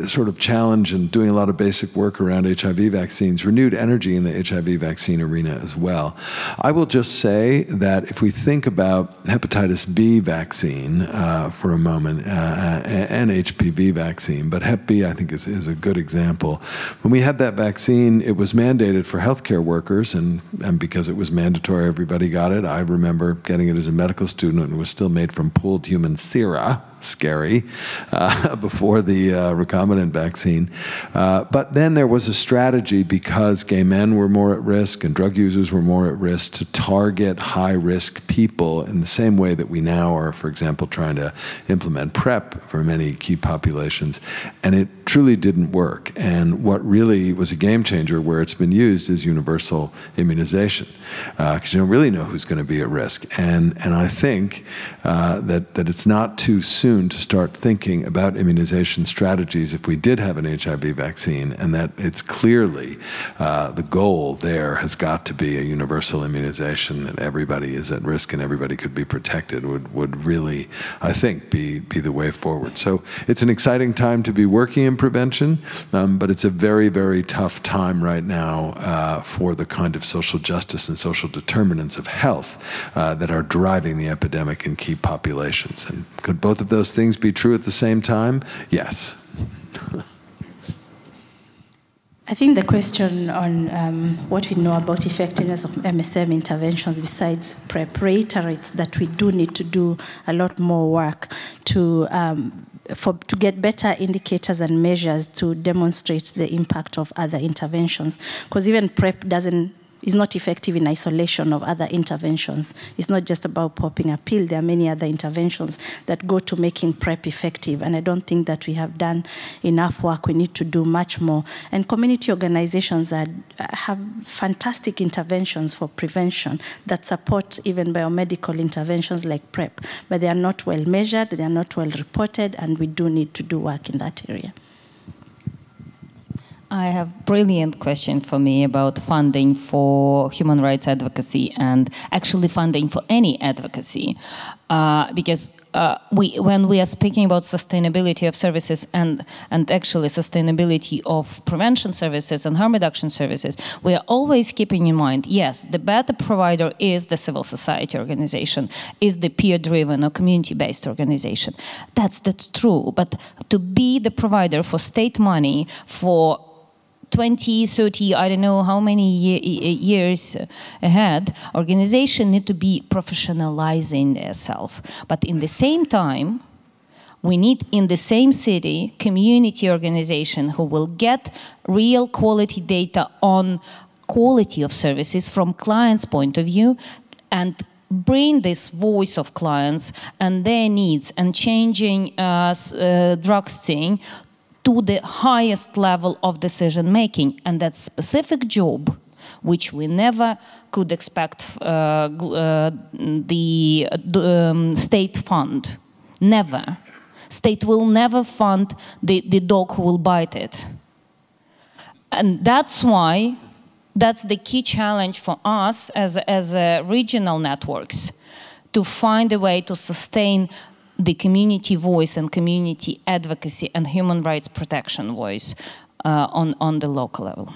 sort of challenge and doing a lot of basic work around HIV vaccines, renewed energy in the HIV vaccine arena as well. I will just say that if we think about hepatitis B vaccine for a moment, and HPV vaccine, but Hep B I think is a good example. When we had that vaccine, it was mandated for healthcare workers, and because it was mandatory, everybody got it. I remember getting it as a medical student, and it was still made from pooled human sera. Scary, before the recombinant vaccine. But then there was a strategy, because gay men were more at risk and drug users were more at risk, to target high-risk people in the same way that we now are, for example, trying to implement PrEP for many key populations. And it truly didn't work. And what really was a game changer where it's been used is universal immunization, because you don't really know who's going to be at risk. And I think that it's not too soon to start thinking about immunization strategies if we did have an HIV vaccine, and that it's clearly the goal there has got to be a universal immunization, that everybody is at risk and everybody could be protected would really, I think, be the way forward. So it's an exciting time to be working in prevention, but it's a very, very tough time right now for the kind of social justice and social determinants of health that are driving the epidemic in key populations. And could both of those things be true at the same time? Yes. I think the question on what we know about effectiveness of MSM interventions besides PrEP reiterates that we do need to do a lot more work to get better indicators and measures to demonstrate the impact of other interventions. Because even PrEP is not effective in isolation of other interventions. It's not just about popping a pill. There are many other interventions that go to making PrEP effective, and I don't think that we have done enough work. We need to do much more. And community organizations have fantastic interventions for prevention that support even biomedical interventions like PrEP, but they are not well measured, they are not well reported, and we do need to do work in that area. I have a brilliant question for me about funding for human rights advocacy and actually funding for any advocacy. Because when we are speaking about sustainability of services and actually sustainability of prevention services and harm reduction services, we are always keeping in mind, yes, the better provider is the civil society organization, is the peer-driven or community-based organization. That's true, but to be the provider for state money for 20, 30, I don't know how many years ahead, organizations need to be professionalizing themselves. But in the same time, we need in the same city community organization who will get real quality data on quality of services from clients' point of view and bring this voice of clients and their needs and changing drug scene to the highest level of decision making, and that specific job, which we never could expect the state fund. Never. State will never fund the dog who will bite it. And that's why that's the key challenge for us as regional networks, to find a way to sustain the community voice and community advocacy and human rights protection voice on the local level.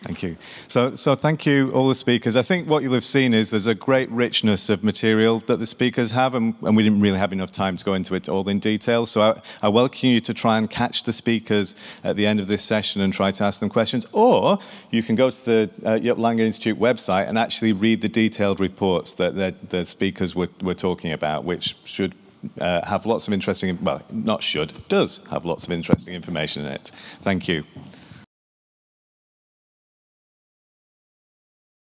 Thank you. So thank you, all the speakers. I think what you'll have seen is there's a great richness of material that the speakers have, and we didn't really have enough time to go into it all in detail. So I welcome you to try and catch the speakers at the end of this session and try to ask them questions. Or you can go to the Joep Lange Institute website and actually read the detailed reports that the speakers were talking about, which should have lots of interesting, well, not should, does have lots of interesting information in it. Thank you.